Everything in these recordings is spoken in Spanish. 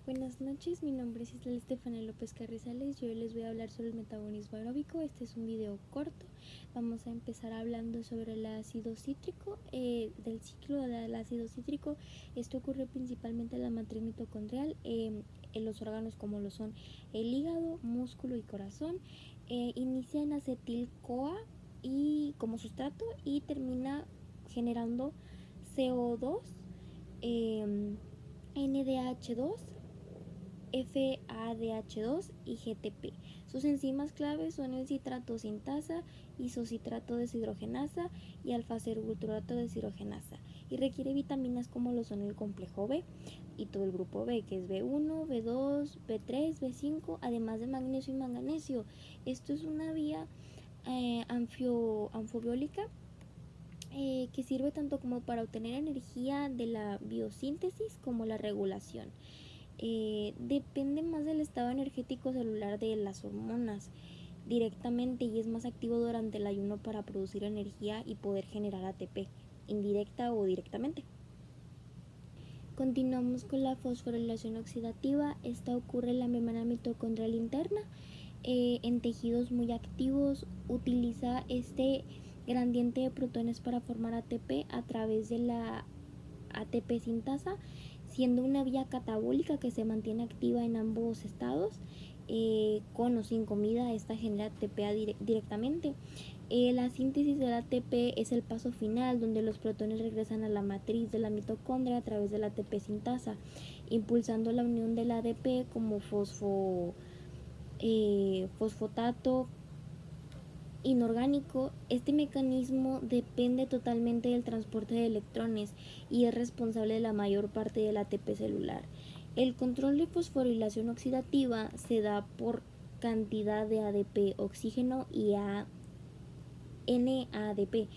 Buenas noches, mi nombre es Isla Estefania López Carrizales y hoy les voy a hablar sobre el metabolismo aeróbico. Este es un video corto. Vamos a empezar hablando sobre el ácido cítrico, del ciclo del ácido cítrico. Esto ocurre principalmente en la matriz mitocondrial, en los órganos como lo son el hígado, músculo y corazón. Inicia en acetil-CoA y como sustrato y termina generando CO2, NDH2, FADH2 y GTP. Sus enzimas claves son el citrato sintasa, isocitrato deshidrogenasa y alfa-cerulturato deshidrogenasa, y requiere vitaminas como lo son el complejo B y todo el grupo B, que es B1, B2, B3, B5, además de magnesio y manganesio. Esto es una vía anfiobiólica que sirve tanto como para obtener energía de la biosíntesis como la regulación. Depende más del estado energético celular de las hormonas directamente y es más activo durante el ayuno para producir energía y poder generar ATP, indirecta o directamente. Continuamos con la fosforilación oxidativa. Esta ocurre en la membrana mitocondrial interna, en tejidos muy activos. Utiliza este gradiente de protones para formar ATP a través de la ATP sintasa, siendo una vía catabólica que se mantiene activa en ambos estados. Con o sin comida, esta genera ATP directamente. La síntesis del ATP es el paso final donde los protones regresan a la matriz de la mitocondria a través de la ATP sintasa, impulsando la unión del ADP como fosfotato inorgánico. Este mecanismo depende totalmente del transporte de electrones y es responsable de la mayor parte del ATP celular. El control de fosforilación oxidativa se da por cantidad de ADP, oxígeno y NADP.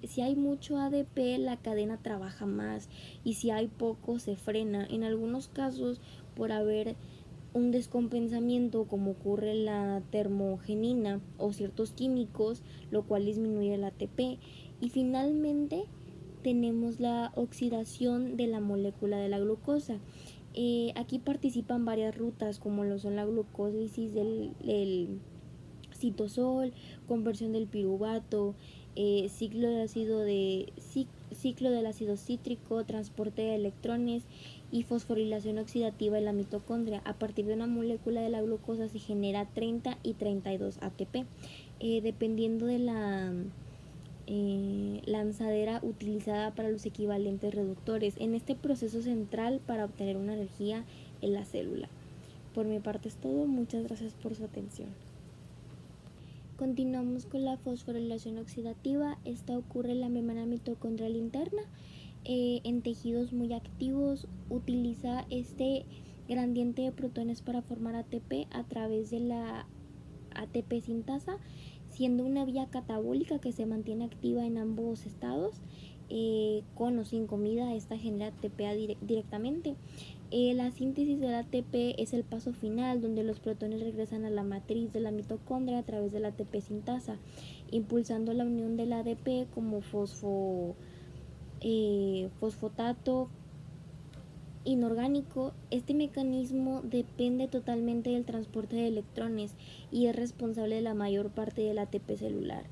Si hay mucho ADP, la cadena trabaja más, y si hay poco, se frena. En algunos casos, por haber un descompensamiento, como ocurre en la termogenina o ciertos químicos, lo cual disminuye el ATP. Y finalmente tenemos la oxidación de la molécula de la glucosa. Aquí participan varias rutas, como lo son la glucólisis del citosol, conversión del piruvato, ciclo del ácido cítrico, transporte de electrones y fosforilación oxidativa en la mitocondria. A partir de una molécula de la glucosa se genera 30 y 32 ATP, dependiendo de la lanzadera utilizada para los equivalentes reductores en este proceso central para obtener una energía en la célula. Por mi parte es todo. Muchas gracias por su atención. Continuamos con la fosforilación oxidativa. Esta ocurre en la membrana mitocondrial interna, en tejidos muy activos. Utiliza este gradiente de protones para formar ATP a través de la ATP sintasa, siendo una vía catabólica que se mantiene activa en ambos estados. Con o sin comida, esta genera ATP directamente. La síntesis del ATP es el paso final donde los protones regresan a la matriz de la mitocondria a través de la ATP sintasa, impulsando la unión del ADP como fosfotato inorgánico. Este mecanismo depende totalmente del transporte de electrones y es responsable de la mayor parte del ATP celular.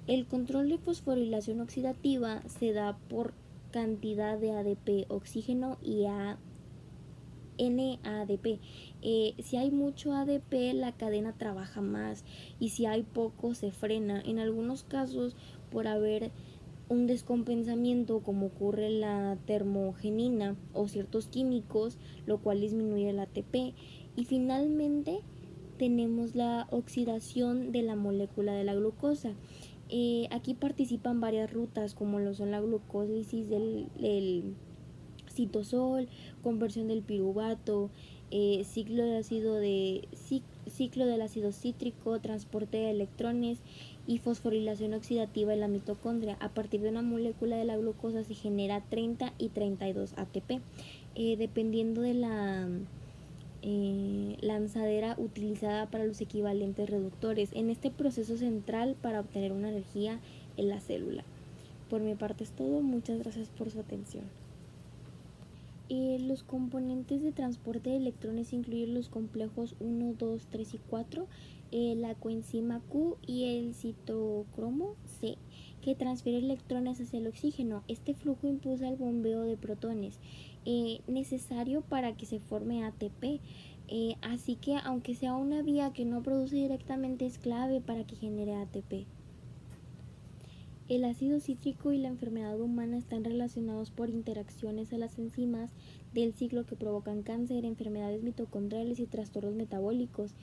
El control de fosforilación oxidativa se da por cantidad de ADP, oxígeno y NADP. Si hay mucho ADP, la cadena trabaja más, y si hay poco, se frena. En algunos casos, por haber un descompensamiento, como ocurre en la termogenina o ciertos químicos, lo cual disminuye el ATP. Y finalmente tenemos la oxidación de la molécula de la glucosa. Aquí participan varias rutas, como lo son la glucólisis del citosol, conversión del piruvato, ciclo del ácido cítrico, transporte de electrones y fosforilación oxidativa en la mitocondria. A partir de una molécula de la glucosa se genera 30 y 32 ATP, dependiendo de la lanzadera utilizada para los equivalentes reductores en este proceso central para obtener una energía en la célula. Por mi parte es todo. Muchas gracias por su atención. Los componentes de transporte de electrones incluyen los complejos 1, 2, 3 y 4, la coenzima Q y el citocromo C, que transfiere electrones hacia el oxígeno. Este flujo impulsa el bombeo de protones, necesario para que se forme ATP. Así que aunque sea una vía que no produce directamente, es clave para que genere ATP. El ácido cítrico y la enfermedad humana están relacionados por interacciones a las enzimas del ciclo que provocan cáncer, enfermedades mitocondriales y trastornos metabólicos.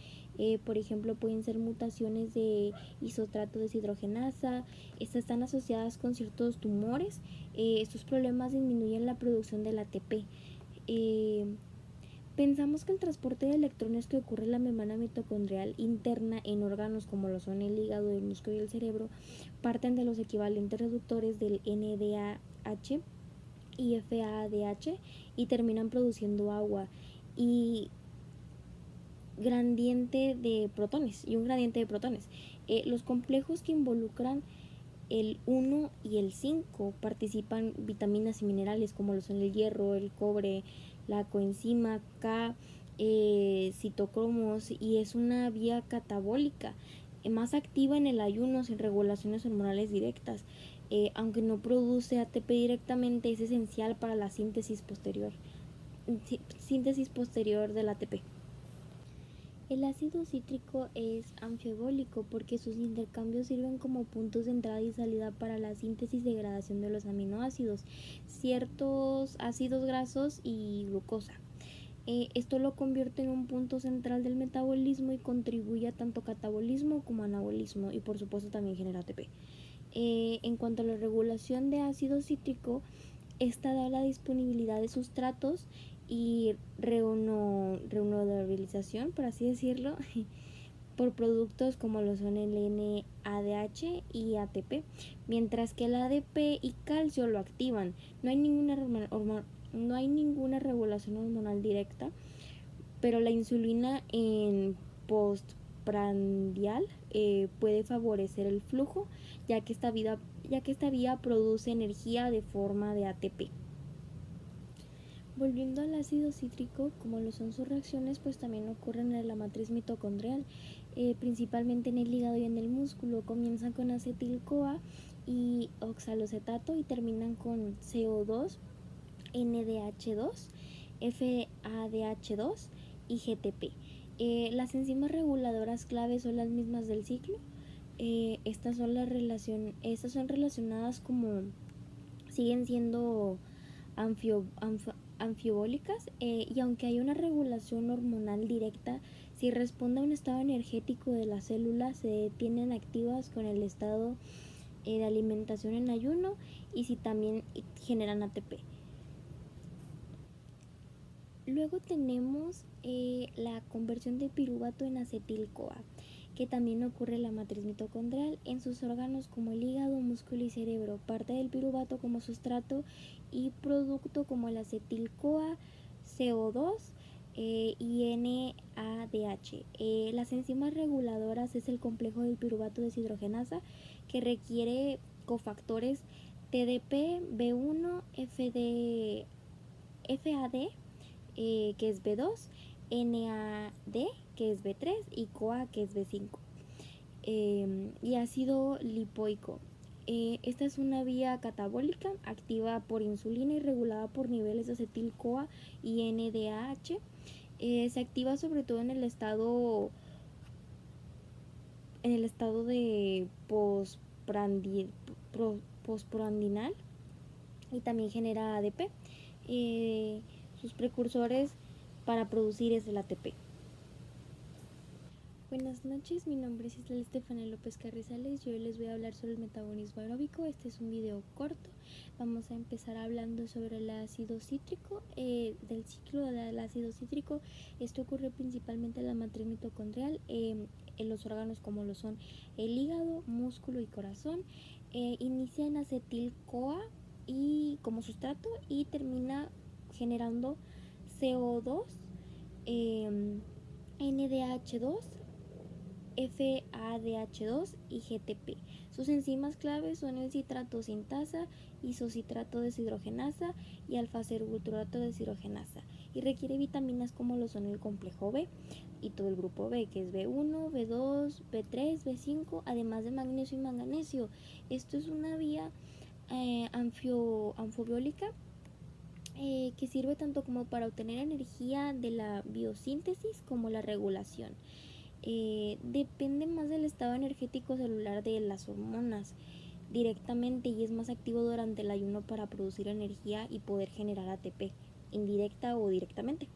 Por ejemplo, pueden ser mutaciones de isotrato deshidrogenasa. Estas están asociadas con ciertos tumores. Estos problemas disminuyen la producción del ATP. Pensamos que el transporte de electrones que ocurre en la membrana mitocondrial interna en órganos como lo son el hígado, el músculo y el cerebro parten de los equivalentes reductores del NADH y FADH y terminan produciendo agua y gradiente de protones y un gradiente de protones. Los complejos que involucran el 1 y el 5 participan vitaminas y minerales como lo son el hierro, el cobre, la coenzima K, citocromos, y es una vía catabólica más activa en el ayuno sin regulaciones hormonales directas. Aunque no produce ATP directamente, es esencial para la síntesis posterior del ATP. El ácido cítrico es anfiebólico porque sus intercambios sirven como puntos de entrada y salida para la síntesis y degradación de los aminoácidos, ciertos ácidos grasos y glucosa. Esto lo convierte en un punto central del metabolismo y contribuye a tanto catabolismo como anabolismo, y por supuesto también genera ATP. En cuanto a la regulación de ácido cítrico, esta da la disponibilidad de sustratos y reunodabilización, por así decirlo, por productos como lo son el NADH y ATP, mientras que el ADP y calcio lo activan. No hay ninguna regulación hormonal directa, pero la insulina en postprandial puede favorecer el flujo, ya que esta vía produce energía de forma de ATP. Volviendo al ácido cítrico, como lo son sus reacciones, pues también ocurren en la matriz mitocondrial, principalmente en el hígado y en el músculo. Comienzan con acetil-CoA y oxalocetato y terminan con CO2, NDH2, FADH2 y GTP. Las enzimas reguladoras claves son las mismas del ciclo. Estas son relacionadas como siguen siendo anfiobólicas, y aunque hay una regulación hormonal directa, si responde a un estado energético de la célula, se detienen activas con el estado de alimentación en ayuno y si también generan ATP. Luego tenemos la conversión de piruvato en acetil-CoA, que también ocurre en la matriz mitocondrial en sus órganos como el hígado, músculo y cerebro. Parte del piruvato como sustrato y producto como el acetil-CoA, CO2 y NADH. Las enzimas reguladoras es el complejo del piruvato deshidrogenasa, que requiere cofactores TDP, B1, FAD, que es B2, NAD, que es B3, y CoA, que es B5. Y ácido lipoico. Esta es una vía catabólica activa por insulina y regulada por niveles de acetil-CoA y NADH. Se activa sobre todo en el estado de postprandial y también genera ADP. Sus precursores para producir es el ATP. Buenas noches, mi nombre es Isla Estefania López Carrizales. Yo les voy a hablar sobre el metabolismo aeróbico. Este es un video corto. Vamos a empezar hablando sobre el ácido cítrico, del ciclo del ácido cítrico. Esto ocurre principalmente en la matriz mitocondrial, en los órganos como lo son el hígado, músculo y corazón. Inicia en acetil-CoA y como sustrato y termina generando CO2, NDH2, FADH2 y GTP. Sus enzimas claves son el citrato sintasa, isocitrato deshidrogenasa y alfa-cerulturato deshidrogenasa, y requiere vitaminas como lo son el complejo B y todo el grupo B, que es B1, B2, B3, B5, además de magnesio y manganesio. Esto es una vía anfiobiólica que sirve tanto como para obtener energía de la biosíntesis como la regulación. Depende más del estado energético celular de las hormonas directamente, y es más activo durante el ayuno para producir energía y poder generar ATP, indirecta o directamente.